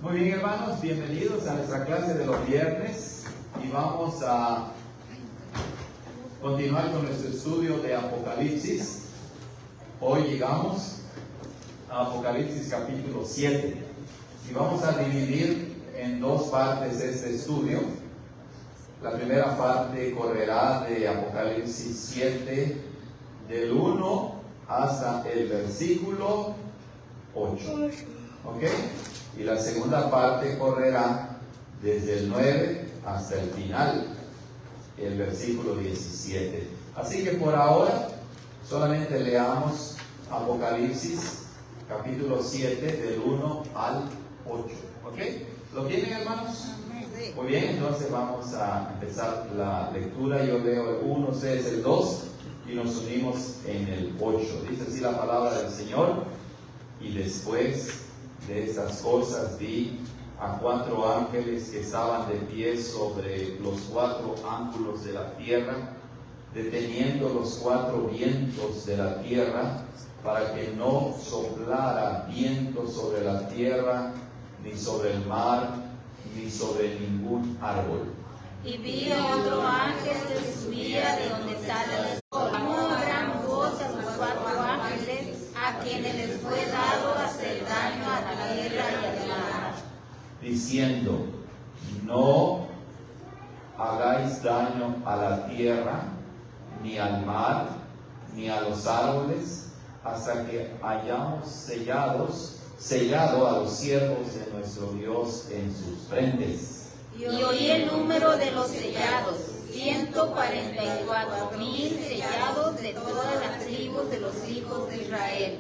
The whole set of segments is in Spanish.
Muy bien, hermanos, bienvenidos a nuestra clase de los viernes y vamos a continuar con nuestro estudio de Apocalipsis. Hoy llegamos a Apocalipsis capítulo 7 y vamos a dividir en dos partes este estudio. La primera parte correrá de Apocalipsis 7 del 1 hasta el versículo 8. ¿Ok? Y la segunda parte correrá desde el 9 hasta el final, el versículo 17. Así que por ahora solamente leamos Apocalipsis capítulo 7 del 1 al 8. ¿Ok? ¿Lo tienen, hermanos? Muy bien, entonces vamos a empezar la lectura. Yo leo el 1, ustedes el 2 y nos unimos en el 8. Dice así la palabra del Señor: y después de estas cosas vi a 4 ángeles que estaban de pie sobre los 4 ángulos de la tierra, deteniendo los 4 vientos de la tierra, para que no soplara viento sobre la tierra, ni sobre el mar, ni sobre ningún árbol. Y vi a otro ángel que subía de donde sale el sol, con gran voz a los 4 ángeles, a quienes les fue dado hacer daño a la tierra y al mar, diciendo: no hagáis daño a la tierra, ni al mar, ni a los árboles, hasta que hayamos sellado a los siervos de nuestro Dios en sus frentes. Y oí el número de los sellados, 144,000 sellados de todas las tribus de los hijos de Israel.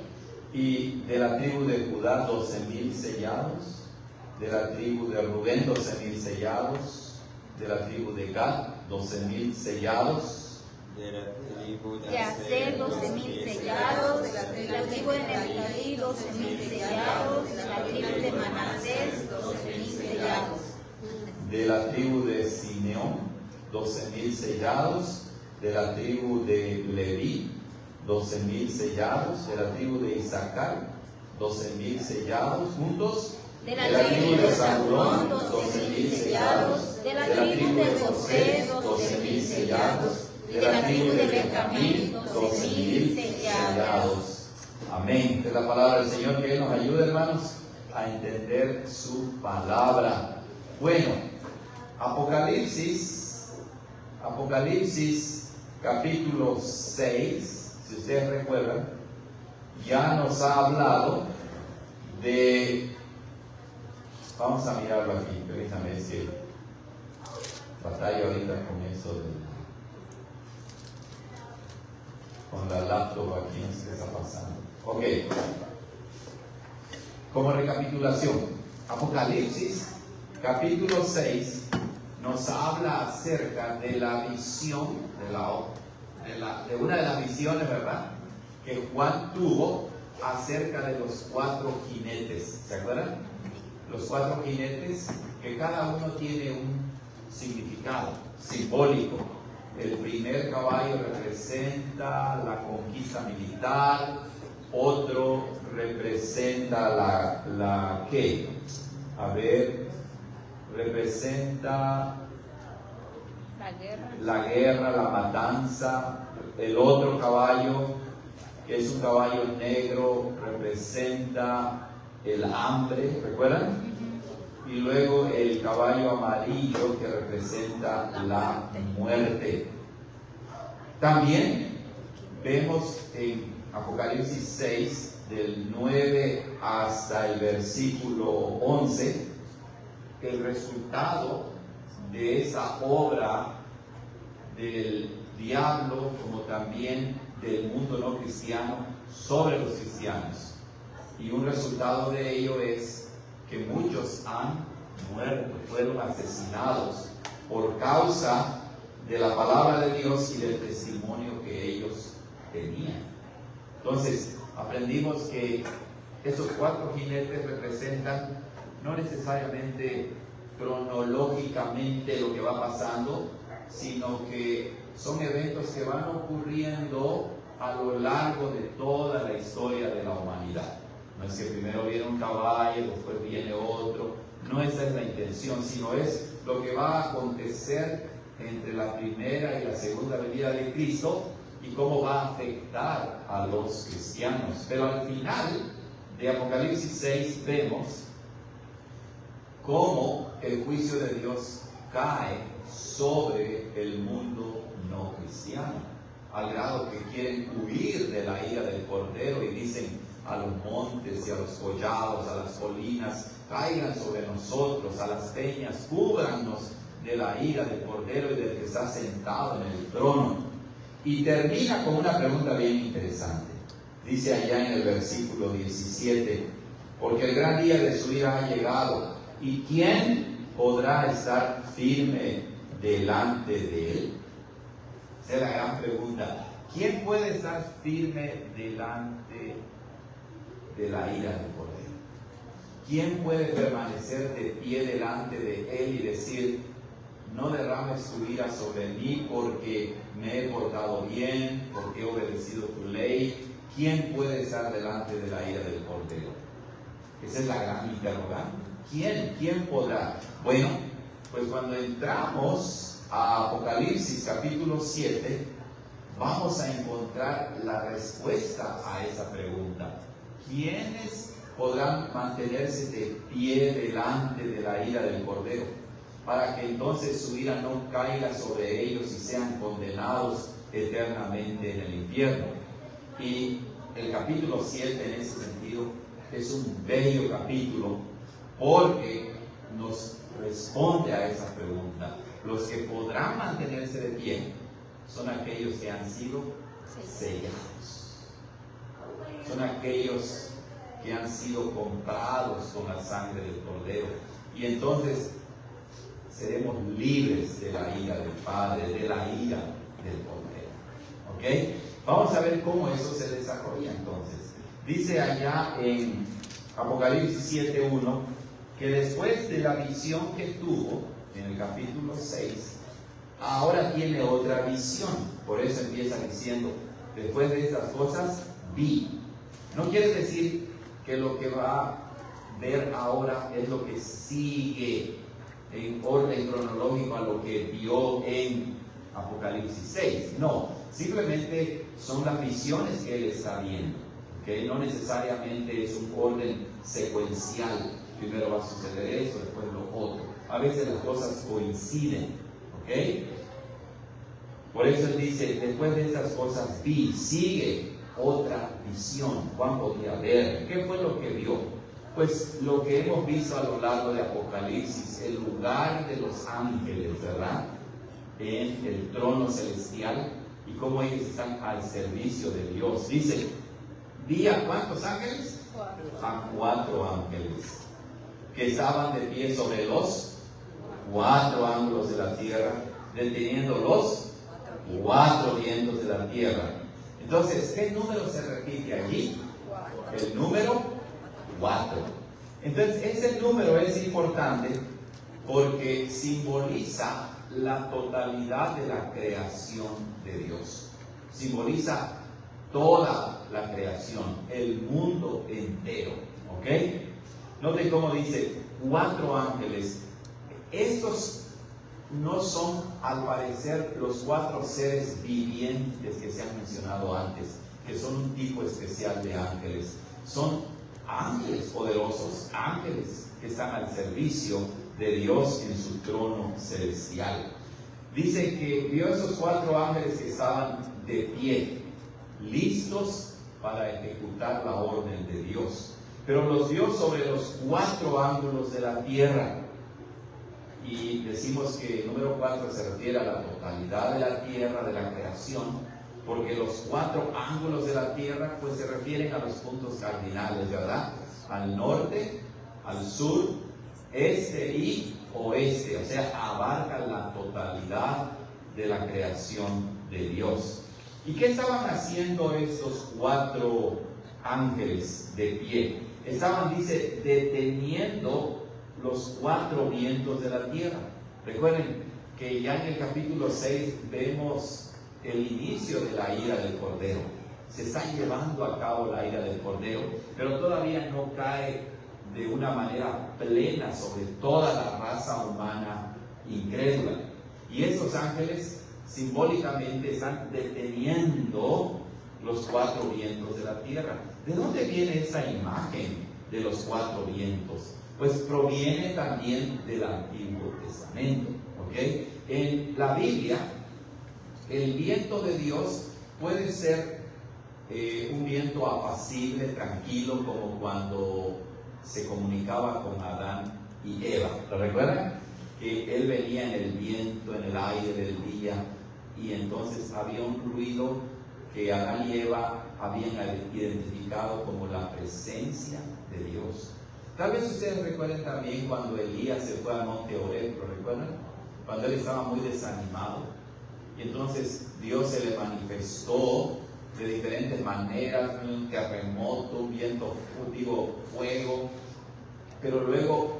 Y de la tribu de Judá 12,000 sellados, de la tribu de Rubén 12,000 sellados, de la tribu de Gad 12,000 sellados, de Aser 12,000 sellados, de la tribu de Neftalí 12,000 sellados, de la tribu de Manasés 12,000 sellados, de la tribu de Simeón 12,000 sellados, de la tribu de Leví 12,000 sellados, de la tribu de Isaacar 12,000 sellados, juntos. De la tribu de Zabulón 12,000 sellados, de la tribu de José 12,000 sellados, de la tribu de Benjamín 12,000 sellados. Amén. Es la palabra del Señor, que Él nos ayude, hermanos, a entender su palabra. Bueno, Apocalipsis capítulo 6, si ustedes recuerdan, ya nos ha hablado de... Vamos a mirarlo aquí, permítame decir. Batalla ahorita con eso con la laptop aquí, no sé qué está pasando. Ok. Como recapitulación, Apocalipsis capítulo 6 nos habla acerca de la visión, de una de las visiones, ¿verdad?, que Juan tuvo acerca de los 4 jinetes. ¿Se acuerdan? Los 4 jinetes, que cada uno tiene un significado simbólico. El primer caballo representa la conquista militar, otro representa ¿qué? A ver, representa la guerra, la matanza. El otro caballo, que es un caballo negro, representa el hambre, ¿recuerdan? Y luego el caballo amarillo, que representa la muerte. También vemos en Apocalipsis 6, del 9 hasta el versículo 11, el resultado de esa obra del diablo, como también del mundo no cristiano, sobre los cristianos. Y un resultado de ello es que muchos han muerto, fueron asesinados por causa de la palabra de Dios y del testimonio que ellos tenían. Entonces, aprendimos que esos 4 jinetes representan no necesariamente cronológicamente lo que va pasando, sino que son eventos que van ocurriendo a lo largo de toda la historia de la humanidad. No es que primero viene un caballo, después viene otro. No esa es la intención, sino es lo que va a acontecer entre la primera y la segunda venida de Cristo y cómo va a afectar a los cristianos. Pero al final de Apocalipsis 6 vemos cómo el juicio de Dios cae sobre el mundo no cristiano, al grado que quieren huir de la ira del Cordero y dicen a los montes y a los collados, a las colinas, caigan sobre nosotros, a las peñas, cúbranos de la ira del Cordero y del que está sentado en el trono. Y termina con una pregunta bien interesante. Dice allá en el versículo 17, porque el gran día de su ira ha llegado, ¿y quién podrá estar firme delante de él? Esa es la gran pregunta. ¿Quién puede estar firme delante de la ira del Cordero? ¿Quién puede permanecer de pie delante de él y decir, no derrames tu ira sobre mí porque me he portado bien, porque he obedecido tu ley? ¿Quién puede estar delante de la ira del Cordero? Esa es la gran interrogante. ¿Quién podrá? Bueno, pues cuando entramos a Apocalipsis capítulo 7, vamos a encontrar la respuesta a esa pregunta. ¿Quiénes podrán mantenerse de pie delante de la ira del Cordero, para que entonces su ira no caiga sobre ellos y sean condenados eternamente en el infierno? Y el capítulo 7 en ese sentido es un bello capítulo porque nos responde a esa pregunta. Los que podrán mantenerse de pie son aquellos que han sido sellados, son aquellos que han sido comprados con la sangre del Cordero, y entonces seremos libres de la ira del Padre, de la ira del Cordero. ¿Ok? Vamos a ver cómo eso se desarrolla entonces. Dice allá en Apocalipsis 7:1 que después de la visión que tuvo en el capítulo 6, ahora tiene otra visión. Por eso empieza diciendo, después de estas cosas vi. No quiere decir que lo que va a ver ahora es lo que sigue en orden cronológico a lo que vio en Apocalipsis 6. No, simplemente son las visiones que él está viendo, que no necesariamente es un orden secuencial. Primero va a suceder eso, después lo otro. A veces las cosas coinciden, ¿ok? Por eso él dice, después de estas cosas vi, sigue otra visión. Juan podía ver. ¿Qué fue lo que vio? Pues lo que hemos visto a lo largo de Apocalipsis, el lugar de los ángeles, ¿verdad? En el trono celestial y cómo ellos están al servicio de Dios. Dice, ¿vi a cuántos ángeles? A 4 ángeles que estaban de pie sobre los 4 ángulos de la tierra, deteniendo los 4 vientos de la tierra. Entonces, ¿qué número se repite allí? El número 4. Entonces, ese número es importante porque simboliza la totalidad de la creación de Dios. Simboliza toda la creación, el mundo entero. ¿Ok? Noten cómo dice 4 ángeles. Estos no son, al parecer, los 4 seres vivientes que se han mencionado antes, que son un tipo especial de ángeles. Son ángeles poderosos, ángeles que están al servicio de Dios en su trono celestial. Dice que vio esos 4 ángeles que estaban de pie, listos para ejecutar la orden de Dios, pero los vio sobre los 4 ángulos de la tierra. Y decimos que el número 4 se refiere a la totalidad de la tierra, de la creación, porque los 4 ángulos de la tierra pues se refieren a los puntos cardinales, ¿verdad? Al norte, al sur, este y oeste, o sea, abarca la totalidad de la creación de Dios. ¿Y qué estaban haciendo estos 4 ángeles de pie? Estaban, dice, deteniendo los 4 vientos de la tierra. Recuerden que ya en el capítulo 6 vemos el inicio de la ira del Cordero. se está llevando a cabo la ira del Cordero, pero todavía no cae de una manera plena sobre toda la raza humana incrédula. Y estos ángeles simbólicamente están deteniendo los cuatro vientos de la tierra. ¿De dónde viene esa imagen de los cuatro vientos? Pues proviene también del Antiguo Testamento, ¿ok? En la Biblia, el viento de Dios puede ser un viento apacible, tranquilo, como cuando se comunicaba con Adán y Eva. ¿Lo recuerdan? Que él venía en el viento, en el aire del día, y entonces había un ruido que Adán y Eva habían identificado como la presencia de Dios. Tal vez ustedes recuerden también cuando Elías se fue al monte Horeb, ¿lo recuerdan? Cuando él estaba muy desanimado, y entonces Dios se le manifestó de diferentes maneras, un terremoto, un viento, fuego, pero luego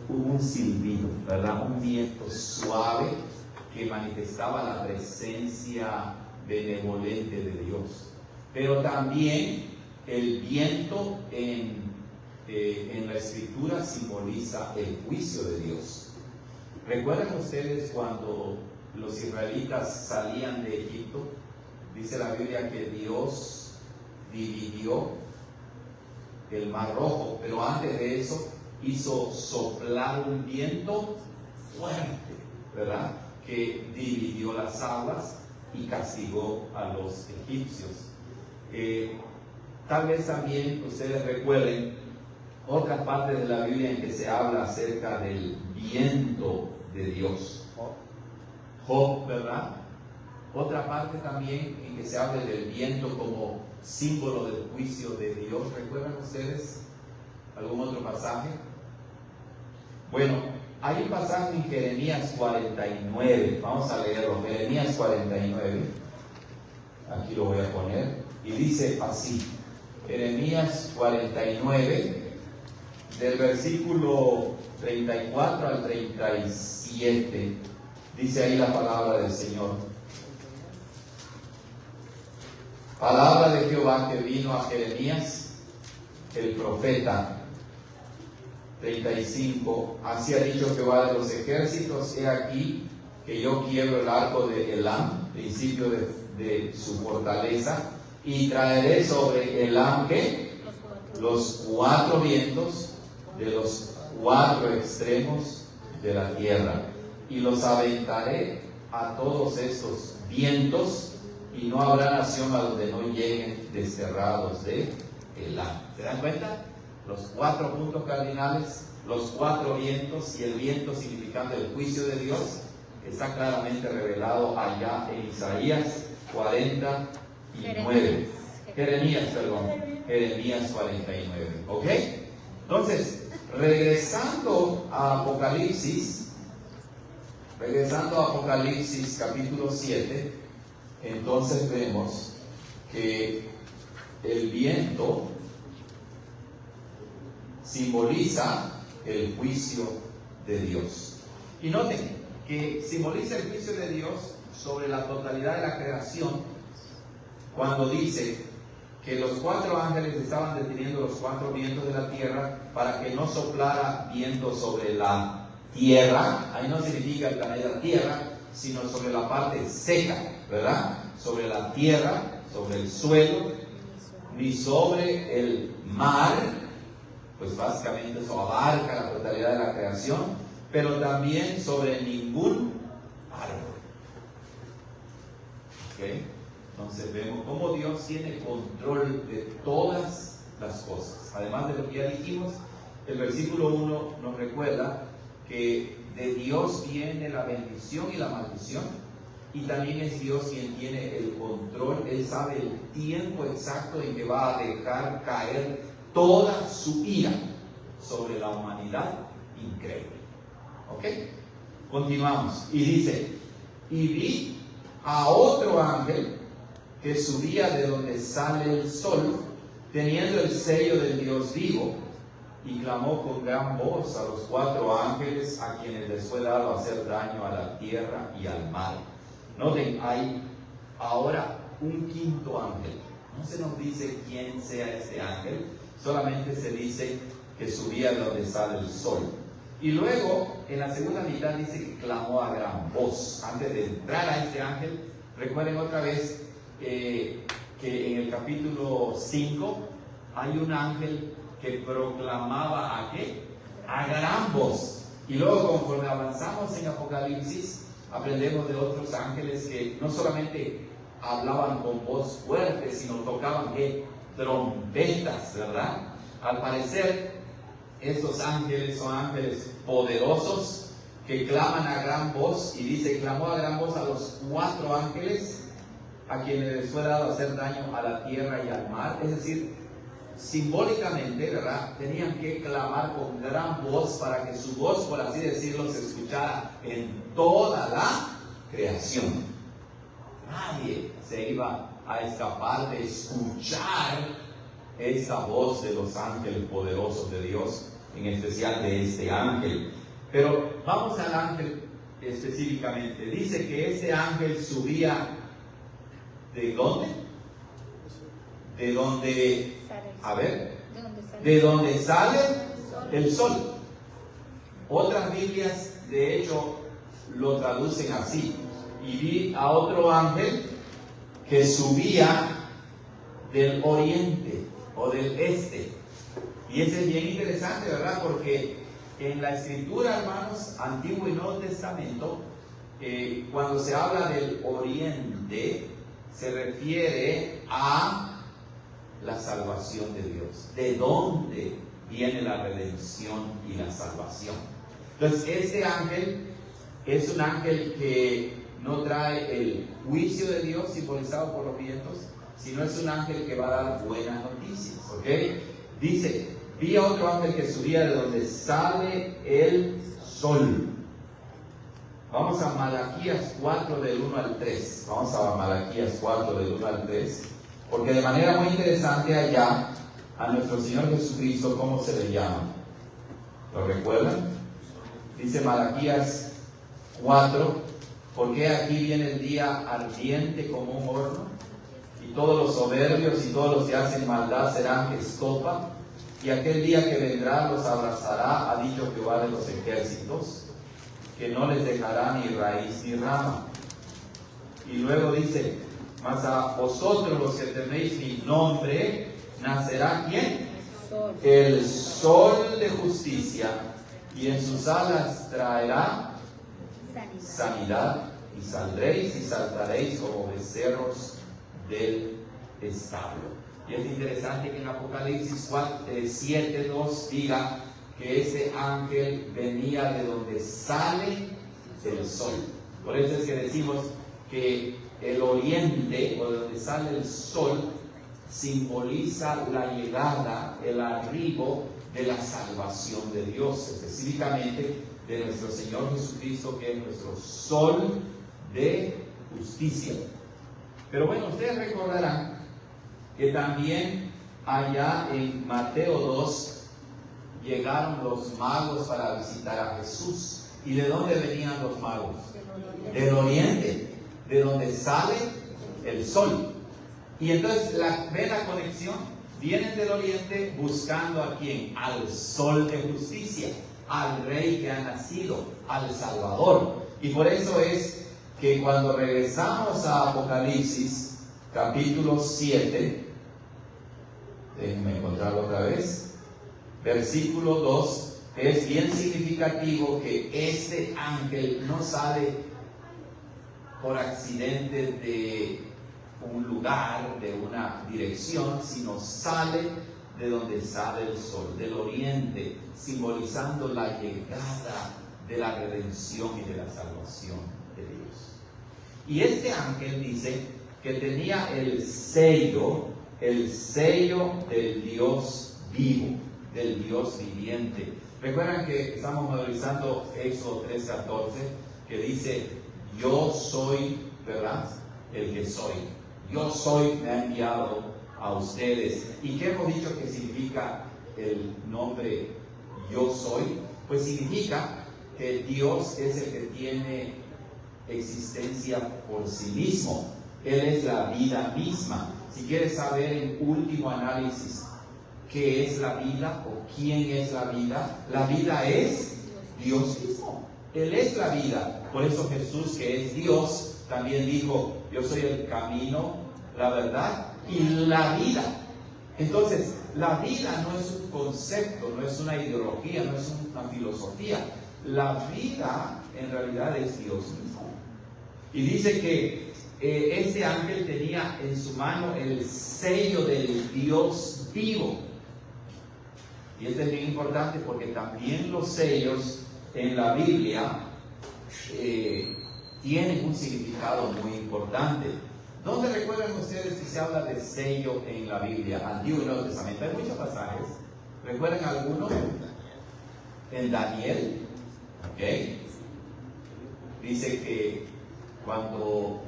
hubo un silbido, ¿verdad? Un viento suave que manifestaba la presencia benevolente de Dios. Pero también el viento en la Escritura simboliza el juicio de Dios. ¿Recuerdan ustedes cuando los israelitas salían de Egipto? Dice la Biblia que Dios dividió el Mar Rojo, pero antes de eso hizo soplar un viento fuerte, ¿verdad? Que dividió las aguas y castigó a los egipcios. Tal vez también ustedes recuerden otra parte de la Biblia en que se habla acerca del viento de Dios. Job, ¿verdad? Otra parte también en que se habla del viento como símbolo del juicio de Dios. ¿Recuerdan ustedes algún otro pasaje? Bueno, hay un pasaje en Jeremías 49. Vamos a leerlo. Jeremías 49. Aquí lo voy a poner. Y dice así. Jeremías 49, del versículo 34 al 37. Dice ahí la palabra del Señor. Palabra de Jehová que vino a Jeremías, el profeta. 35. Así ha dicho Jehová de los ejércitos: he aquí que yo quiebro el arco de Elam, principio de su fortaleza, y traeré sobre Elam ¿qué? Los cuatro vientos de los cuatro extremos de la tierra, y los aventaré a todos estos vientos, y no habrá nación a donde no lleguen desterrados de Elam. ¿Se dan cuenta? Los cuatro puntos cardinales, los cuatro vientos, y el viento significando el juicio de Dios, está claramente revelado allá en Isaías 49. Jeremías 49. ¿Ok? Entonces, regresando a Apocalipsis capítulo 7, entonces vemos que el viento simboliza el juicio de Dios. Y noten que simboliza el juicio de Dios sobre la totalidad de la creación, cuando dice que los cuatro ángeles estaban deteniendo los cuatro vientos de la tierra para que no soplara viento sobre la tierra. Ahí no significa el planeta Tierra, sino sobre la parte seca, ¿verdad? Sobre la tierra, sobre el suelo, ni sobre el mar. Pues básicamente eso abarca la totalidad de la creación, pero también sobre ningún árbol. ¿Ok? Entonces vemos cómo Dios tiene control de todas las cosas. Además de lo que ya dijimos, el versículo 1 nos recuerda que de Dios viene la bendición y la maldición, y también es Dios quien tiene el control. Él sabe el tiempo exacto en que va a dejar caer toda su ira sobre la humanidad increíble. ¿Ok? Continuamos. Y dice: y vi a otro ángel que subía de donde sale el sol, teniendo el sello del Dios vivo, y clamó con gran voz a los cuatro ángeles a quienes les fue dado hacer daño a la tierra y al mar. Noten, hay ahora un quinto ángel. No se nos dice quién sea este ángel, solamente se dice que subía de donde sale el sol. Y luego, en la segunda mitad dice que clamó a gran voz. Antes de entrar a este ángel, recuerden otra vez que en el capítulo 5 hay un ángel que proclamaba ¿a qué? A gran voz. Y luego, conforme avanzamos en Apocalipsis, aprendemos de otros ángeles que no solamente hablaban con voz fuerte, sino tocaban ¿qué? Trompetas, ¿verdad? Al parecer, estos ángeles son ángeles poderosos que claman a gran voz, y dice, clamó a gran voz a los 4 ángeles a quienes les fue dado hacer daño a la tierra y al mar. Es decir, simbólicamente, ¿verdad? Tenían que clamar con gran voz para que su voz, por así decirlo, se escuchara en toda la creación. Nadie se iba a escapar de escuchar esta voz de los ángeles poderosos de Dios, en especial de este ángel. Pero vamos al ángel específicamente. Dice que este ángel subía ¿de dónde? De donde, a ver, de donde sale el sol. Otras Biblias, de hecho, lo traducen así. Y vi a otro ángel que subía del oriente o del este. Y ese es bien interesante, ¿verdad? Porque en la escritura, hermanos, Antiguo y Nuevo Testamento, cuando se habla del oriente, se refiere a la salvación de Dios. ¿De dónde viene la redención y la salvación? Entonces, este ángel es un ángel que no trae el juicio de Dios simbolizado por los vientos, sino es un ángel que va a dar buenas noticias, ¿ok? Dice, vi a otro ángel que subía de donde sale el sol. Vamos a Malaquías 4 del 1 al 3. Vamos a Malaquías 4 del 1 al 3. Porque de manera muy interesante allá, a nuestro Señor Jesucristo, ¿cómo se le llama? ¿Lo recuerdan? Dice Malaquías 4, porque aquí viene el día ardiente como un horno, y todos los soberbios y todos los que hacen maldad serán estopa, y aquel día que vendrá los abrazará, ha dicho Jehová de los ejércitos, que no les dejará ni raíz ni rama. Y luego dice, mas a vosotros los que teméis mi nombre, nacerá ¿quién? El sol de justicia, y en sus alas traerá sanidad, y saldréis y saltaréis como becerros del establo. Y es interesante que en Apocalipsis 7:2 diga que ese ángel venía de donde sale el sol. Por eso es que decimos que el oriente, o de donde sale el sol, simboliza la llegada, el arribo de la salvación de Dios, específicamente de nuestro Señor Jesucristo, que es nuestro sol de justicia. Pero bueno, ustedes recordarán que también allá en Mateo 2 llegaron los magos para visitar a Jesús. ¿Y de dónde venían los magos? Del oriente, de donde sale el sol. Y entonces ven la conexión, vienen del oriente buscando a quién, al sol de justicia, al rey que ha nacido, al Salvador. Y por eso es que cuando regresamos a Apocalipsis capítulo 7, déjenme encontrarlo otra vez, versículo 2, es bien significativo que este ángel no sale por accidente de un lugar, de una dirección, sino sale de donde sale el sol, del oriente, simbolizando la llegada de la redención y de la salvación de Dios. Y este ángel dice que tenía el sello del Dios vivo, del Dios viviente. Recuerdan que estamos memorizando Éxodo 3:14, que dice, yo soy, ¿verdad?, el que soy. Yo soy, me ha enviado a ustedes. ¿Y qué hemos dicho que significa el nombre yo soy? Pues significa que Dios es el que tiene existencia por sí mismo. Él es la vida misma. Si quieres saber en último análisis qué es la vida o quién es la vida es Dios mismo. Él es la vida. Por eso Jesús, que es Dios, también dijo: yo soy el camino, la verdad y la vida. Entonces, la vida no es un concepto, no es una ideología, no es una filosofía. La vida en realidad es Dios mismo. Y dice que este ángel tenía en su mano el sello del Dios vivo. Y esto es bien importante porque también los sellos en la Biblia tienen un significado muy importante. ¿Dónde recuerdan ustedes que se habla de sello en la Biblia? Antiguo y Nuevo Testamento. Hay muchos pasajes. ¿Recuerdan alguno? En Daniel. ¿Okay? Dice que cuando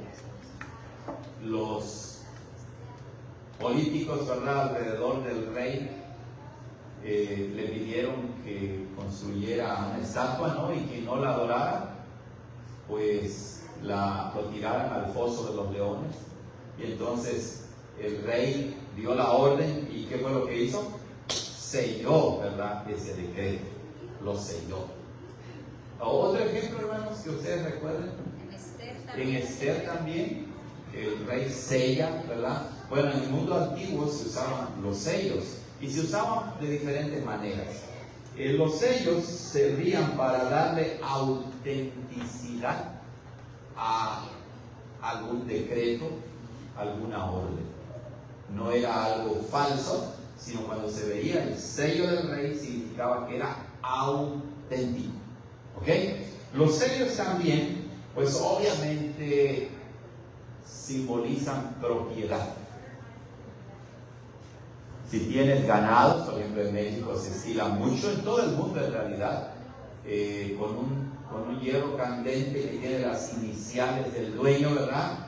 los políticos, ¿verdad?, alrededor del rey le pidieron que construyera una estatua, ¿no?, y que no la adorara, pues lo tiraran al foso de los leones. Y entonces el rey dio la orden, ¿y qué fue lo que hizo? Selló, ¿verdad?, ese decreto, lo selló. Otro ejemplo, hermanos, que ustedes recuerden, en Esther también, el rey sella, ¿verdad? Bueno, en el mundo antiguo se usaban los sellos y se usaban de diferentes maneras. Los sellos servían para darle autenticidad a algún decreto, alguna orden. No era algo falso, sino cuando se veía el sello del rey significaba que era auténtico. ¿Ok? Los sellos también, pues obviamente simbolizan propiedad. Si tienes ganados, por ejemplo en México se estila mucho, en todo el mundo en realidad, con un hierro candente que tiene las iniciales del dueño, ¿verdad?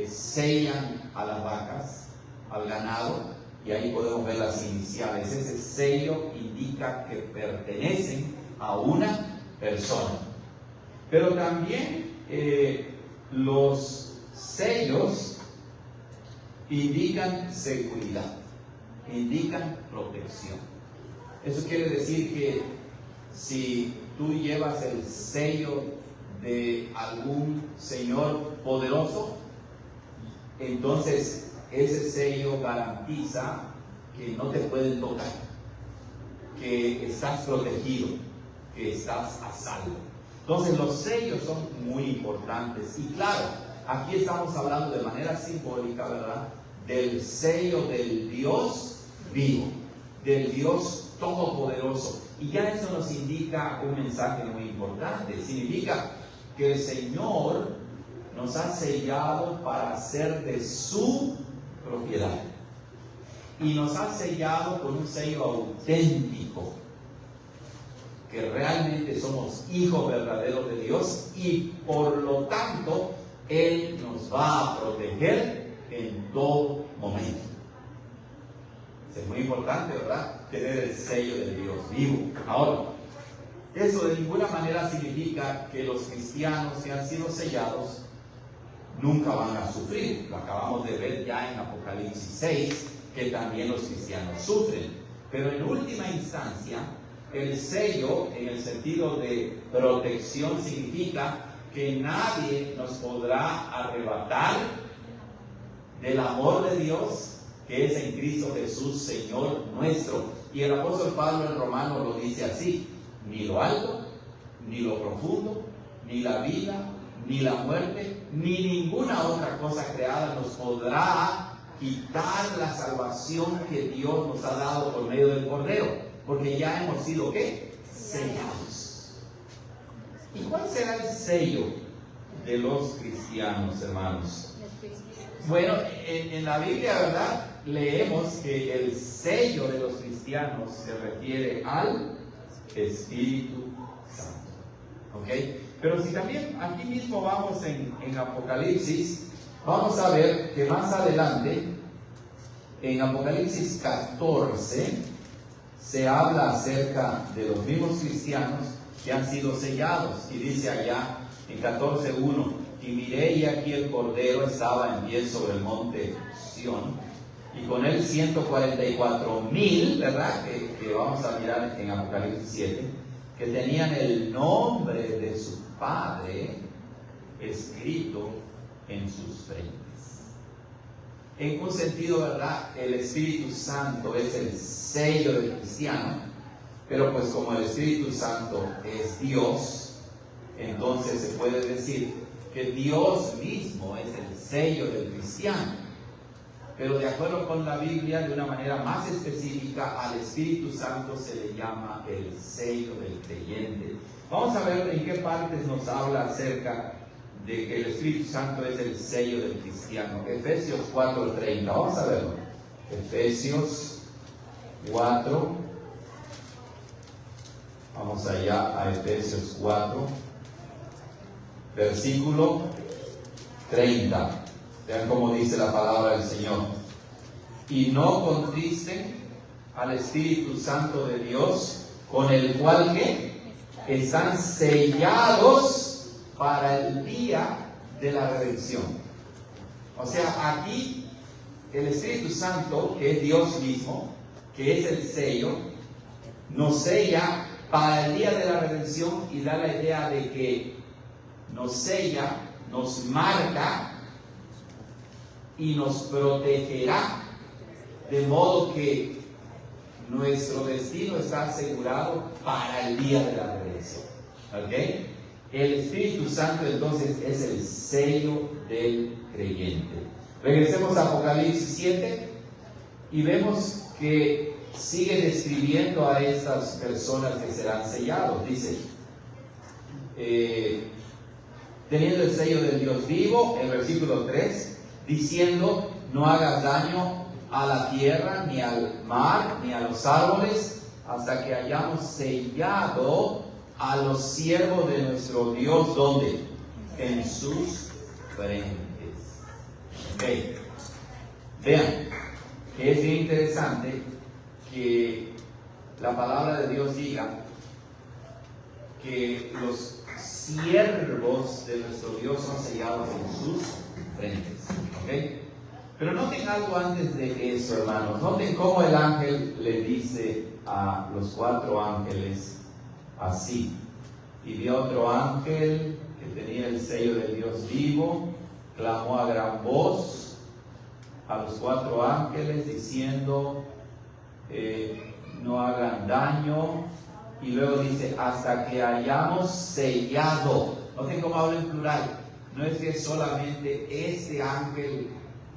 Sellan a las vacas, al ganado, y ahí podemos ver las iniciales. Ese sello indica que pertenecen a una persona. Pero también los sellos indican seguridad, indican protección. Eso quiere decir que si tú llevas el sello de algún señor poderoso, entonces ese sello garantiza que no te pueden tocar, que estás protegido, que estás a salvo. Entonces los sellos son muy importantes. Y claro, aquí estamos hablando de manera simbólica, ¿verdad?, del sello del Dios vivo, del Dios todopoderoso. Y ya eso nos indica un mensaje muy importante. Significa que el Señor nos ha sellado para ser de su propiedad. Y nos ha sellado con un sello auténtico, que realmente somos hijos verdaderos de Dios y por lo tanto Él nos va a proteger en todo momento. Es muy importante, ¿verdad?, tener el sello de Dios vivo. Ahora, eso de ninguna manera significa que los cristianos que han sido sellados nunca van a sufrir. Lo acabamos de ver ya en Apocalipsis 6, que también los cristianos sufren. Pero en última instancia, el sello, en el sentido de protección, significa que nadie nos podrá arrebatar del amor de Dios que es en Cristo Jesús, Señor nuestro. Y el apóstol Pablo en Romanos lo dice así: ni lo alto, ni lo profundo, ni la vida, ni la muerte, ni ninguna otra cosa creada nos podrá quitar la salvación que Dios nos ha dado por medio del Cordero. Porque ya hemos sido, ¿qué? Sellados. ¿Y cuál será el sello de los cristianos, hermanos? Bueno, en la Biblia, ¿verdad?, leemos que el sello de los cristianos se refiere al Espíritu Santo. ¿Ok? Pero si también aquí mismo vamos en Apocalipsis, vamos a ver que más adelante, en Apocalipsis 14, se habla acerca de los mismos cristianos que han sido sellados. Y dice allá en 14:1: y miré y aquí el Cordero estaba en pie sobre el monte Sión, y con él 144,000, ¿verdad? Que vamos a mirar en Apocalipsis 7, que tenían el nombre de su Padre escrito en sus frentes. En un sentido, ¿verdad? El Espíritu Santo es el sello del cristiano, pero pues como el Espíritu Santo es Dios, entonces se puede decir que Dios mismo es el sello del cristiano. Pero de acuerdo con la Biblia, de una manera más específica, al Espíritu Santo se le llama el sello del creyente. Vamos a ver en qué partes nos habla acerca de que el Espíritu Santo es el sello del cristiano. Efesios 4:30, vamos a verlo. Efesios 4, vamos allá a Efesios 4, versículo 30. Vean cómo dice la palabra del Señor. Y no contristen al Espíritu Santo de Dios, con el cual que están sellados para el día de la redención. O sea, aquí el Espíritu Santo, que es Dios mismo, que es el sello, nos sella para el día de la redención y da la idea de que nos sella, nos marca y nos protegerá, de modo que nuestro destino está asegurado para el día de la redención. ¿Ok? El Espíritu Santo entonces es el sello del creyente. Regresemos a Apocalipsis 7 y vemos que sigue describiendo a estas personas que serán sellados. Dice, teniendo el sello del Dios vivo, en versículo 3, diciendo, no hagas daño a la tierra, ni al mar, ni a los árboles, hasta que hayamos sellado a los siervos de nuestro Dios, ¿dónde? En sus frentes. Okay. Vean, que es bien interesante que la palabra de Dios diga que los siervos de nuestro Dios son sellados en sus frentes. ¿Ok? Pero noten algo antes de eso, hermanos. Noten cómo el ángel le dice a los 4 ángeles así. Y vi otro ángel que tenía el sello del Dios vivo, clamó a gran voz a los 4 ángeles diciendo, no hagan daño. Y luego dice, hasta que hayamos sellado. Noten cómo habla en plural. No es que solamente este ángel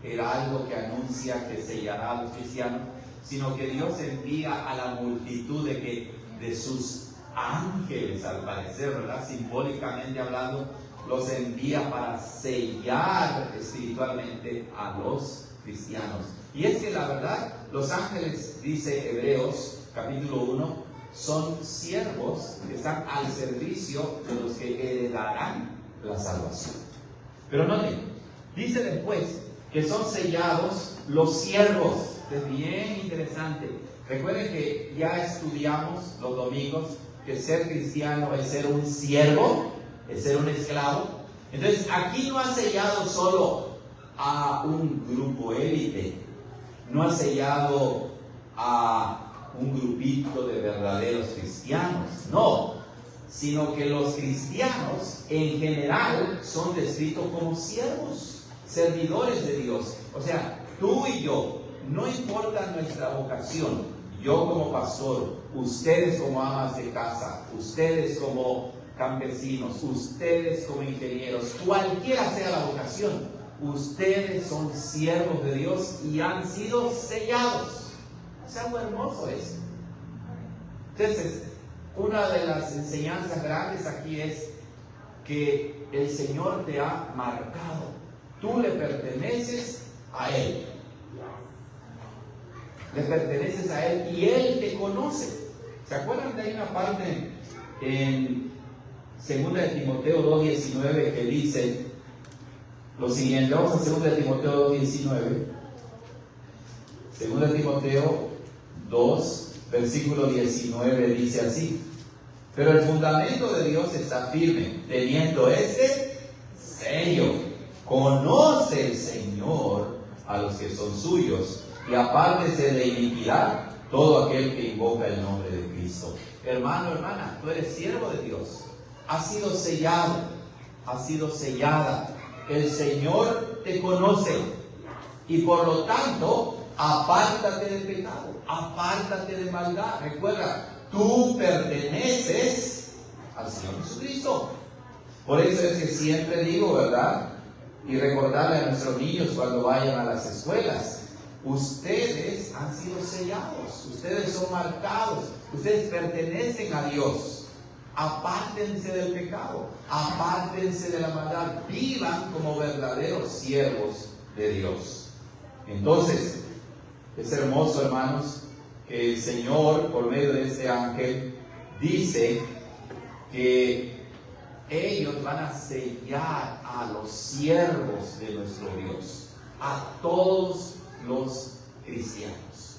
era algo que anuncia que sellará a los cristianos, sino que Dios envía a la multitud de sus ángeles, al parecer, ¿verdad? Simbólicamente hablando, los envía para sellar espiritualmente a los cristianos. Y es que la verdad, los ángeles, dice Hebreos capítulo 1, son siervos que están al servicio de los que heredarán la salvación. Pero noten, dice después que son sellados los siervos. Es bien interesante. Recuerden que ya estudiamos los domingos que ser cristiano es ser un siervo, es ser un esclavo. Entonces aquí no ha sellado solo a un grupo élite, no ha sellado a un grupito de verdaderos cristianos, no, sino que los cristianos en general son descritos como siervos, servidores de Dios. O sea, tú y yo, no importa nuestra vocación, yo como pastor, ustedes como amas de casa, ustedes como campesinos, ustedes como ingenieros, cualquiera sea la vocación, ustedes son siervos de Dios y han sido sellados. Es algo hermoso eso. Entonces, una de las enseñanzas grandes aquí es que el Señor te ha marcado. Tú le perteneces a Él. Le perteneces a Él y Él te conoce. ¿Se acuerdan de ahí una parte en 2 de Timoteo 2:19 que dice lo siguiente? Vamos a 2 de Timoteo 2:19. 2 de Timoteo 2, versículo 19 dice así: pero el fundamento de Dios está firme, teniendo este serio. Conoce el Señor a los que son suyos, y apártese de iniquidad todo aquel que invoca el nombre de Cristo. Hermano, hermana, tú eres siervo de Dios. Has sido sellado, has sido sellada. El Señor te conoce, y por lo tanto, apártate del pecado, apártate de maldad. Recuerda, tú perteneces al Señor Jesucristo. Por eso es que siempre digo, ¿verdad? Y recordarle a nuestros niños cuando vayan a las escuelas: ustedes han sido sellados, ustedes son marcados, ustedes pertenecen a Dios. Apártense del pecado, apártense de la maldad, vivan como verdaderos siervos de Dios. Entonces, es hermoso, hermanos, que el Señor, por medio de este ángel, dice que ellos van a sellar a los siervos de nuestro Dios, a todos los cristianos.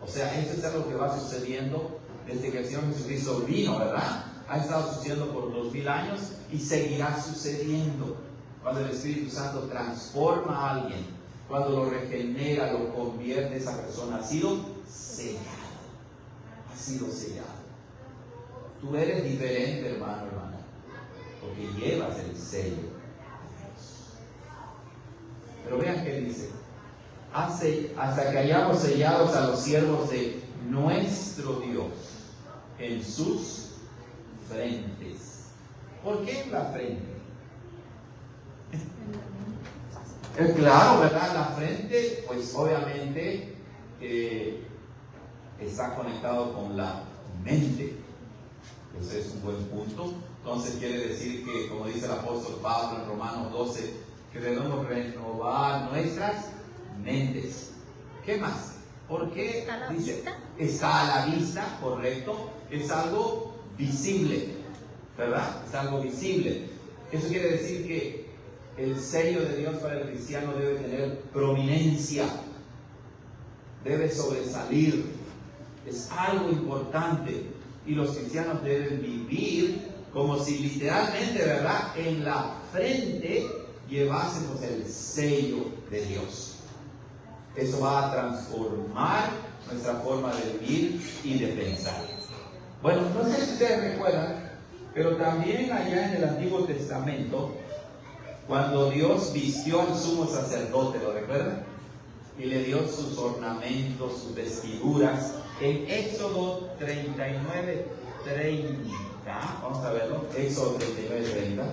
O sea, esto es algo que va sucediendo desde que el Señor Jesucristo vino, ¿verdad? Ha estado sucediendo por 2000 años y seguirá sucediendo. Cuando el Espíritu Santo transforma a alguien, cuando lo regenera, lo convierte, esa persona ha sido sellado. Ha sido sellado. Tú eres diferente, hermano, hermana, porque llevas el sello de Dios. Pero vean qué dice: hasta que hayamos sellados a los siervos de nuestro Dios en sus frentes. ¿Por qué en la frente? Claro, ¿verdad? La frente, pues obviamente está conectado con la mente. Ese es un buen punto. Entonces quiere decir que, como dice el apóstol Pablo en Romanos 12, que debemos renovar nuestras mentes. ¿Qué más? Porque dice, está a la vista, correcto, es algo visible, ¿verdad? Es algo visible. Eso quiere decir que el sello de Dios para el cristiano debe tener prominencia, debe sobresalir, es algo importante, y los cristianos deben vivir como si literalmente, ¿verdad?, en la frente llevásemos el sello de Dios. Eso va a transformar nuestra forma de vivir y de pensar. Bueno, no sé si ustedes recuerdan, pero también allá en el Antiguo Testamento, cuando Dios vistió al sumo sacerdote, ¿lo recuerdan? Y le dio sus ornamentos, sus vestiduras. En Éxodo 39:30, vamos a verlo, Éxodo 39:30,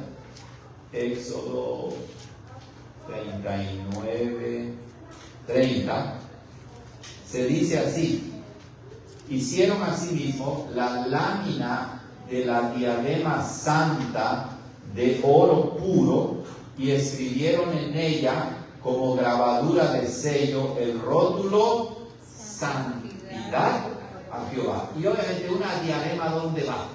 Éxodo 39:30, se dice así: hicieron asimismo la lámina de la diadema santa de oro puro y escribieron en ella como grabadura de sello el rótulo santidad a Jehová. Y obviamente una diadema, ¿dónde va?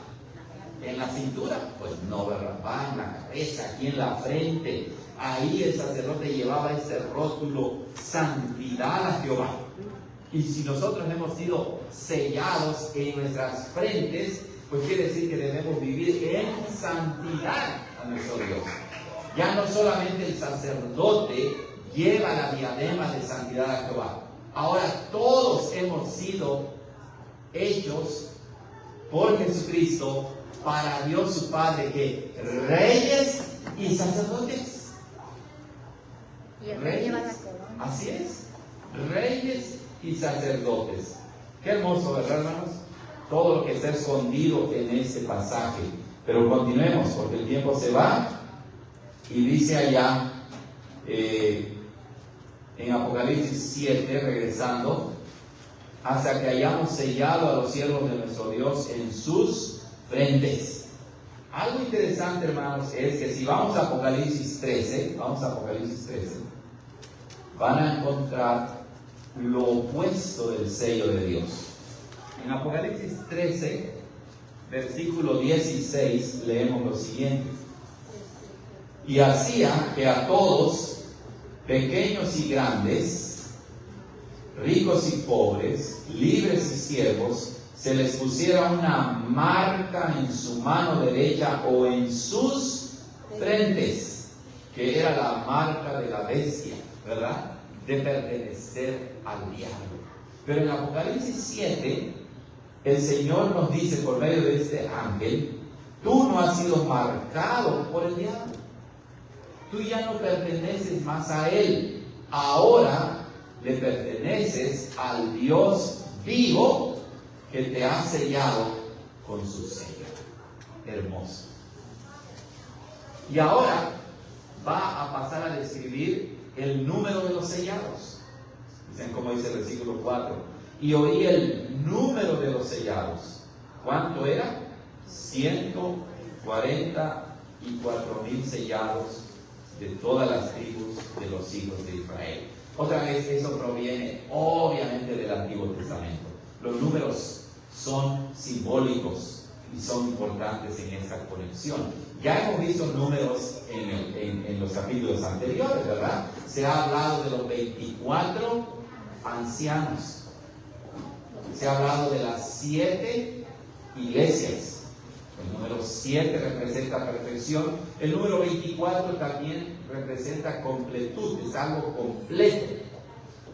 ¿En la cintura? Pues no, ¿verdad? Va en la cabeza, aquí en la frente. Ahí el sacerdote llevaba ese rótulo santidad a Jehová. Y si nosotros hemos sido sellados en nuestras frentes, pues quiere decir que debemos vivir en santidad a nuestro Dios. Ya no solamente el sacerdote lleva la diadema de santidad a Jehová. Ahora todos hemos sido hechos por Jesucristo para Dios su Padre, que reyes y sacerdotes. Y el rey lleva la corona. Así es, reyes y sacerdotes. Qué hermoso, ¿verdad, hermanos? Todo lo que está escondido en este pasaje. Pero continuemos, porque el tiempo se va. Y dice allá en Apocalipsis 7, regresando: hasta que hayamos sellado a los siervos de nuestro Dios en sus frentes. Algo interesante, hermanos, es que si vamos a Apocalipsis 13, van a encontrar lo opuesto del sello de Dios. En Apocalipsis 13, versículo 16, leemos lo siguiente: y hacía que a todos, pequeños y grandes, ricos y pobres, libres y siervos, se les pusiera una marca en su mano derecha o en sus frentes, que era la marca de la bestia, ¿verdad? De pertenecer al diablo. Pero en Apocalipsis 7, el Señor nos dice por medio de este ángel: tú no has sido marcado por el diablo. Tú ya no perteneces más a él. Ahora le perteneces al Dios vivo que te ha sellado con su sello. Hermoso. Y ahora va a pasar a describir el número de los sellados. Dicen, como dice el versículo 4: y oí el número de los sellados. ¿Cuánto era? 144,000 sellados de todas las tribus de los hijos de Israel. Otra vez, eso proviene obviamente del Antiguo Testamento. Los números son simbólicos y son importantes en esta conexión. Ya hemos visto números en los capítulos anteriores, ¿verdad? Se ha hablado de los 24 ancianos. Se ha hablado de las 7 iglesias. El número 7 representa perfección. El número 24 también representa completud, es algo completo.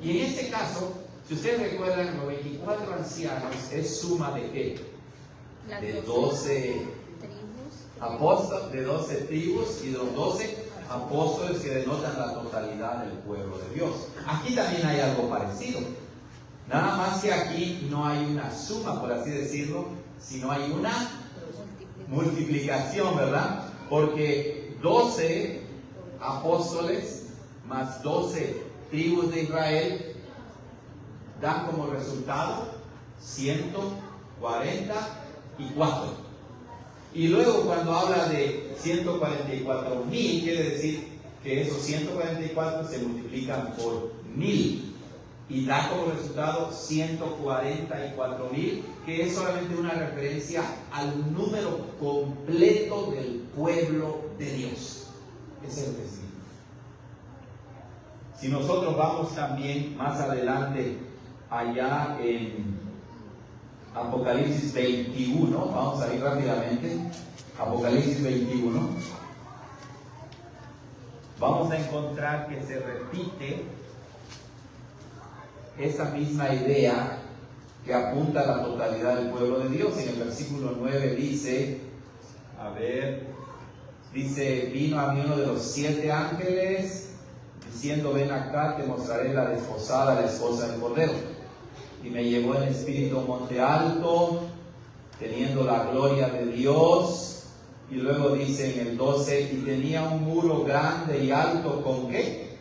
Y en este caso, si ustedes recuerdan, los 24 ancianos es suma de ¿qué? De 12 apóstoles, de 12 tribus y de los 12 apóstoles que denotan la totalidad del pueblo de Dios. Aquí también hay algo parecido. Nada más que aquí no hay una suma, por así decirlo, sino hay una multiplicación, ¿verdad? Porque 12 apóstoles más 12 tribus de Israel dan como resultado 144. Y luego cuando habla de 144,000, quiere decir que esos 144 se multiplican por 1000 y da como resultado 144,000, que es solamente una referencia al número completo del pueblo de Dios. Ese es el que significa. Si nosotros vamos también más adelante, allá en Apocalipsis 21, vamos a ir rápidamente, Apocalipsis 21, vamos a encontrar que se repite esa misma idea que apunta a la totalidad del pueblo de Dios. En el versículo 9 dice, dice: vino a mí uno de los 7 ángeles, diciendo: ven acá, te mostraré la desposada, la esposa del Cordero. Y me llevó en espíritu a un monte alto, teniendo la gloria de Dios. Y luego dice en el 12, y tenía un muro grande y alto, ¿con qué?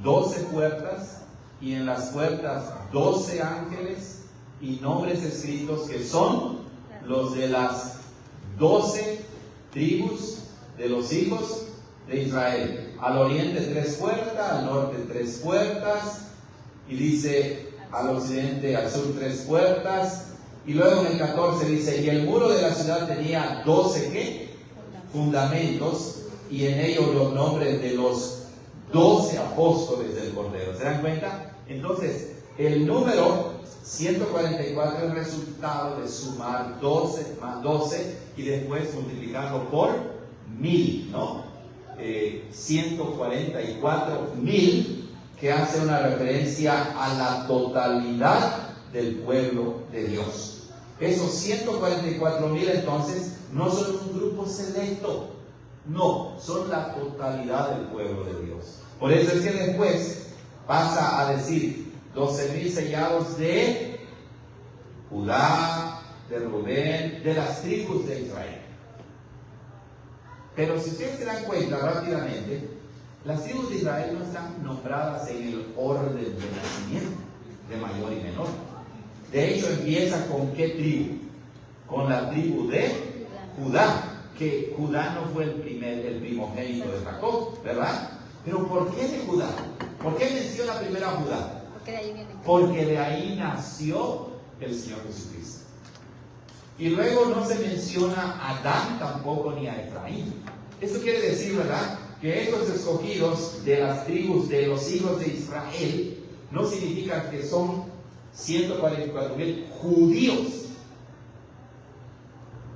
12 puertas, y en las puertas 12 ángeles, y nombres escritos que son los de las 12 tribus de los hijos de Israel. Al oriente 3 puertas, al norte 3 puertas, y dice al occidente, al sur 3 puertas. Y luego en el 14 dice: y el muro de la ciudad tenía 12 ¿qué? Fundamentos, y en ellos los nombres de los 12 apóstoles del Cordero. ¿Se dan cuenta? Entonces, el número 144 es el resultado de sumar 12 más 12 y después multiplicarlo por 1000, ¿no? 144,000, que hace una referencia a la totalidad del pueblo de Dios. Esos 144,000 entonces no son un grupo selecto, no, son la totalidad del pueblo de Dios. Por eso es que después pasa a decir 12,000 sellados de Judá, de Rubén, de las tribus de Israel. Pero si ustedes se dan cuenta rápidamente, las tribus de Israel no están nombradas en el orden de nacimiento, de mayor y menor. De hecho, empieza con ¿qué tribu? Con la tribu de Judá, que Judá no fue el primogénito de Jacob, ¿verdad? Pero ¿por qué de Judá? ¿Por qué menciona primero a Judá? Porque de ahí nació el Señor Jesucristo. Y luego no se menciona a Dan tampoco ni a Efraín. Esto quiere decir, ¿verdad?, que estos escogidos de las tribus de los hijos de Israel no significa que son 144,000 judíos,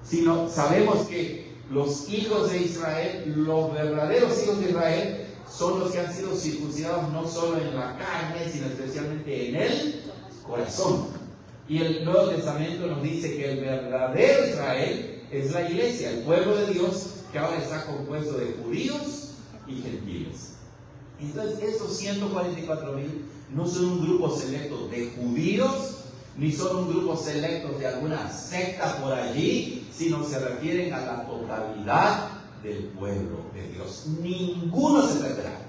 sino sabemos que los hijos de Israel, los verdaderos hijos de Israel, son los que han sido circuncidados no solo en la carne, sino especialmente en el corazón. Y el Nuevo Testamento nos dice que el verdadero Israel es la iglesia, el pueblo de Dios, que ahora está compuesto de judíos y gentiles. Entonces, estos 144,000 no son un grupo selecto de judíos, ni son un grupo selecto de alguna secta por allí, sino se refieren a la totalidad del pueblo de Dios. Ninguno se perderá.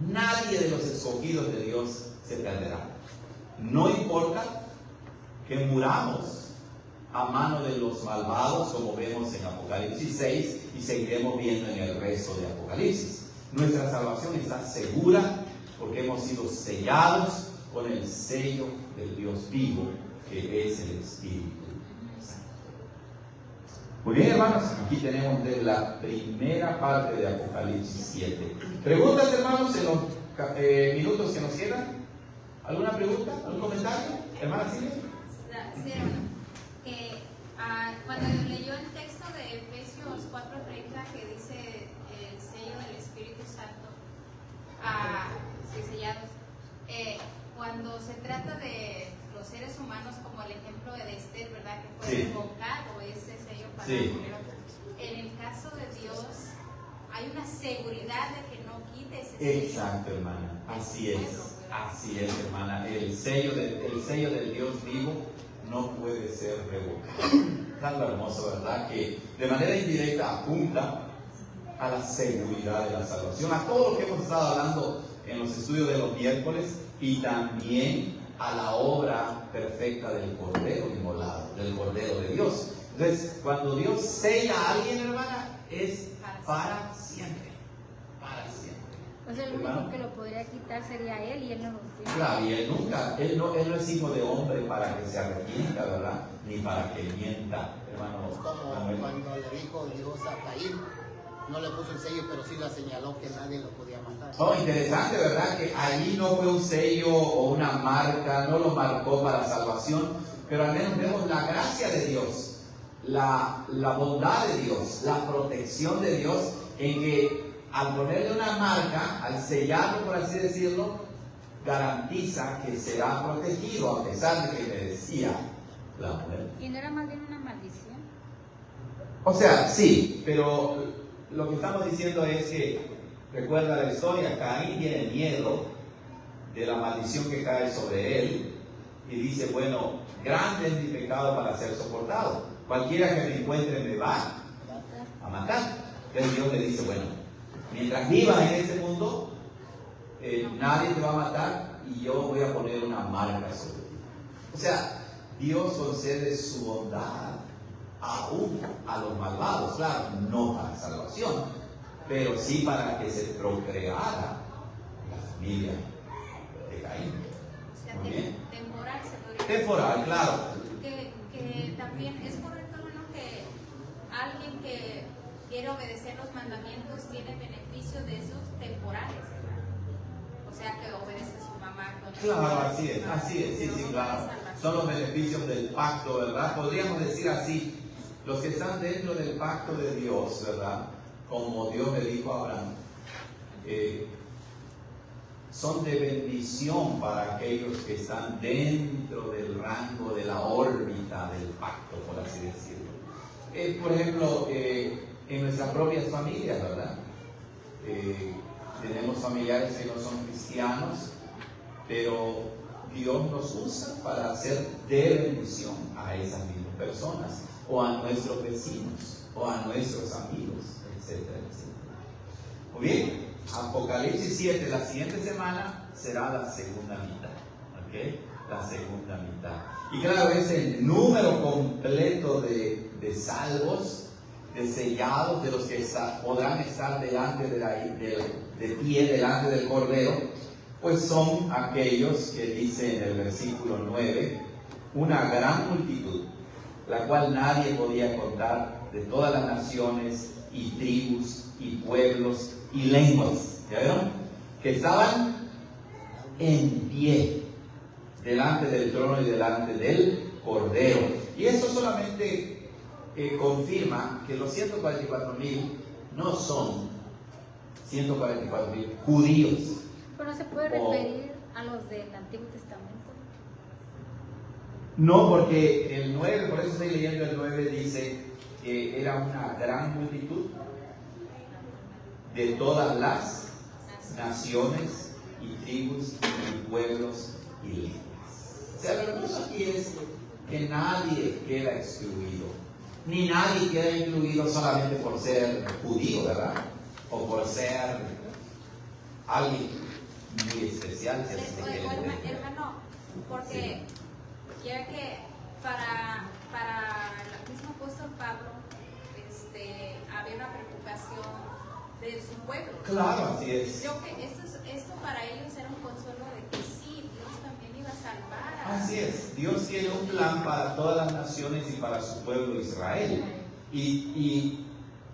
Nadie de los escogidos de Dios se perderá. No importa que muramos a mano de los malvados, como vemos en Apocalipsis 6 y seguiremos viendo en el resto de Apocalipsis. Nuestra salvación está segura porque hemos sido sellados con el sello del Dios vivo, que es el Espíritu Santo. Muy bien, hermanos, aquí tenemos de la primera parte de Apocalipsis 7. ¿Preguntas, hermanos, en los minutos que nos quedan? ¿Alguna pregunta? ¿Algún comentario? ¿Hermana Silvia? Sí, que cuando leyó el texto de Efesios 4:30 que dice el sello del Espíritu Santo, sellados, cuando se trata de los seres humanos, como el ejemplo de Esther, ¿verdad? Que fue revocado ese sello para poner otro. En el caso de Dios, hay una seguridad de que no quite ese sello. Exacto, hermana. Así es. Así es, hermana. El sello del Dios vivo no puede ser revocado. Tan hermoso, ¿verdad? Que de manera indirecta apunta a la seguridad de la salvación, a todo lo que hemos estado hablando en los estudios de los miércoles, y también a la obra perfecta del Cordero inmolado, del Cordero de Dios. Entonces, cuando Dios sella a alguien, hermana, es para siempre. Para siempre. Pues el único que lo podría quitar sería él, y él no lo tiene. Claro, y él nunca, él no es hijo de hombre para que se arrepienta, ¿verdad? Ni para que mienta, hermano. Es como cuando le dijo Dios a Caín, no le puso el sello, pero sí la señaló que nadie lo podía matar. Oh, interesante, ¿verdad? Que allí no fue un sello o una marca, no lo marcó para salvación, pero al menos vemos la gracia de Dios, la bondad de Dios, la protección de Dios, en que al ponerle una marca, al sellarlo, por así decirlo, garantiza que será protegido a pesar de que merecía la muerte. ¿Y no era más bien una maldición? O sea, sí, pero lo que estamos diciendo es que, recuerda la historia, Caín tiene miedo de la maldición que cae sobre él y dice, bueno, grande es mi pecado para ser soportado. Cualquiera que me encuentre me va a matar. Entonces Dios le dice, bueno, mientras vivas en este mundo, nadie te va a matar y yo voy a poner una marca sobre ti. O sea, Dios concede su bondad aún a los malvados, claro, no para salvación, pero sí para que se procreara la familia de Caín. O sea, Muy bien. temporal se podría decir. Temporal, claro. Que también es correcto, ¿no? Que alguien que quiere obedecer los mandamientos tiene beneficio de esos temporales, ¿verdad? O sea, que obedece a su mamá. Claro, así es, sí, claro. Son los beneficios del pacto, ¿verdad? Podríamos decir así, los que están dentro del pacto de Dios, ¿verdad? Como Dios le dijo a Abraham, son de bendición para aquellos que están dentro del rango de la órbita del pacto, por así decirlo. Por ejemplo, en nuestras propias familias, ¿verdad? Tenemos familiares que no son cristianos, pero Dios nos usa para hacer de bendición a esas mismas personas, o a nuestros vecinos, o a nuestros amigos, etcétera, etcétera. Muy bien, Apocalipsis 7, la siguiente semana será la segunda mitad, ¿ok? La segunda mitad. Y claro, es el número completo de salvos, de sellados, de los que podrán estar delante de pie, delante del Cordero, pues son aquellos que dice en el versículo 9, una gran multitud, la cual nadie podía contar, de todas las naciones y tribus y pueblos y lenguas, ¿ya vieron? Que estaban en pie delante del trono y delante del Cordero. Y esto solamente confirma que los 144,000 no son 144,000 judíos. Pero no se puede referir a los del Antiguo Testamento. No, porque el 9, por eso estoy leyendo el 9, dice que era una gran multitud de todas las naciones y tribus y pueblos y lenguas. O sea, lo hermoso aquí es que nadie queda excluido, ni nadie queda incluido solamente por ser judío, ¿verdad? O por ser alguien muy especial. Si así se quiere ver. Hermano, porque quiere que para el mismo apóstol Pablo había una preocupación de su pueblo. Claro, así es. Creo que esto para ellos era un consuelo de que sí, Dios también iba a salvar. Así es, Dios tiene un plan para todas las naciones y para su pueblo Israel. Y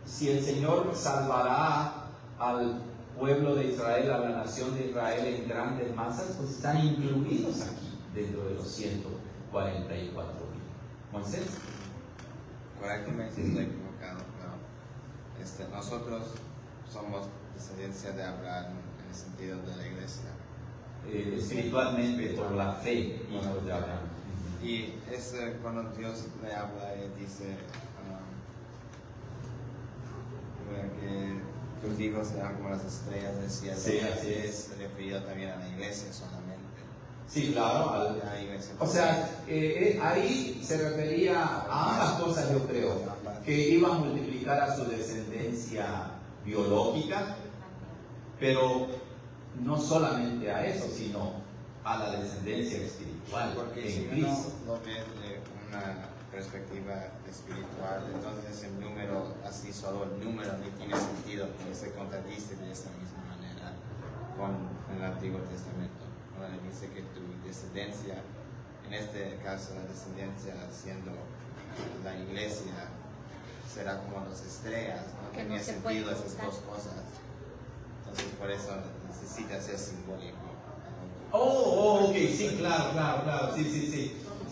si el Señor salvará al pueblo de Israel, a la nación de Israel en grandes masas, pues están incluidos aquí dentro de los 144,000. Moisés. Correctamente, estoy equivocado, pero nosotros somos descendencia de Abraham en el sentido de la iglesia. Espiritualmente por la fe, hijos de Abraham. Y cuando Dios le habla y dice que tus hijos serán como las estrellas del cielo, Sí, así es. referido también a la iglesia solamente. Sí, claro. La iglesia. O sea, ahí se refería a ambas cosas, yo creo, que iba a multiplicar a su descendencia biológica, pero no solamente a eso, sino a la descendencia espiritual Porque en si Cristo. uno lo ve de una perspectiva espiritual, entonces el número, así solo el número no tiene sentido, porque se contradice de esa misma manera con el Antiguo Testamento. Donde dice que tu descendencia, en este caso la descendencia siendo la iglesia, será como las estrellas, no Que no tenía se puede sentido esas ocultar. dos cosas. Entonces por eso necesita ser simbólico. Ok, sí, claro,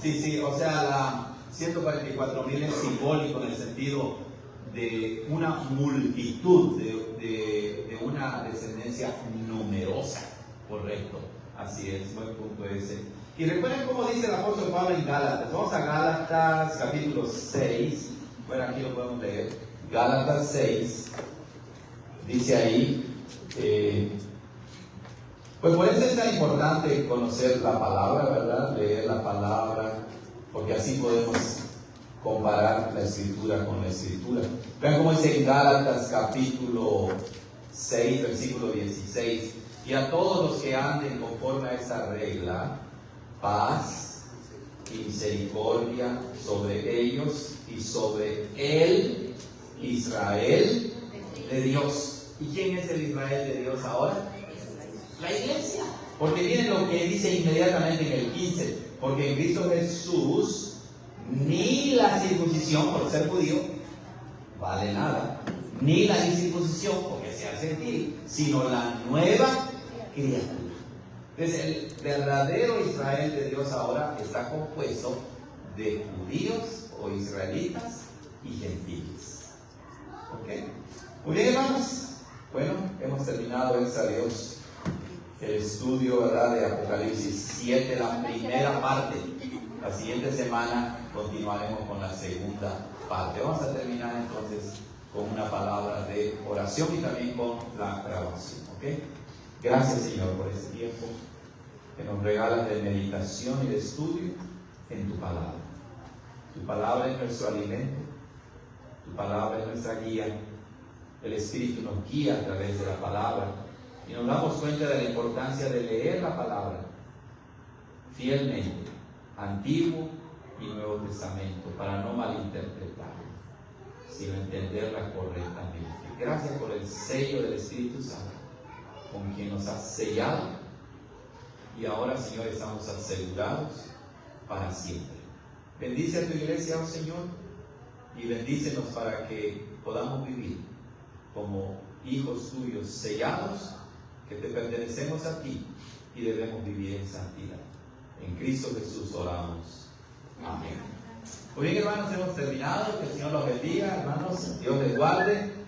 sí, o sea, la 144,000 es simbólico en el sentido de una multitud, de una descendencia numerosa, correcto, así es, buen punto ese. Y recuerden cómo dice el apóstol Pablo en Gálatas. Vamos a Gálatas capítulo 6, bueno, aquí lo podemos leer, Gálatas 6, dice ahí, pues por eso es tan importante conocer la palabra, ¿verdad? Leer la palabra, porque así podemos comparar la escritura con la escritura. Vean cómo dice en Gálatas capítulo 6, versículo 16. Y a todos los que anden conforme a esta regla, paz y misericordia sobre ellos y sobre el Israel de Dios. ¿Y quién es el Israel de Dios ahora? La iglesia. Porque miren lo que dice inmediatamente en el 15. Porque en Cristo Jesús ni la circuncisión por ser judío vale nada, ni la incircuncisión porque sea gentil, sino la nueva criatura. Entonces el verdadero Israel de Dios ahora está compuesto de judíos o israelitas y gentiles. ¿Ok? Muy bien, hermanos. Bueno, hemos terminado, gracias a Dios, el estudio, ¿verdad?, de Apocalipsis 7, la primera parte. La siguiente semana continuaremos con la segunda parte. Vamos a terminar entonces con una palabra de oración y también con la grabación. ¿Ok? Gracias, Señor, por este tiempo que nos regalas de meditación y de estudio en tu palabra. Tu palabra es nuestro alimento, tu palabra es nuestra guía. El Espíritu nos guía a través de la palabra y nos damos cuenta de la importancia de leer la palabra fielmente, Antiguo y Nuevo Testamento, para no malinterpretarla, sino entenderla correctamente. Gracias por el sello del Espíritu Santo, con quien nos has sellado, y ahora, Señor, estamos asegurados para siempre. Bendice a tu iglesia, oh Señor, y bendícenos para que podamos vivir como hijos tuyos sellados, que te pertenecemos a ti y debemos vivir en santidad. En Cristo Jesús oramos. Amén. Muy bien, hermanos, hemos terminado. Que el Señor los bendiga, hermanos. Dios les guarde.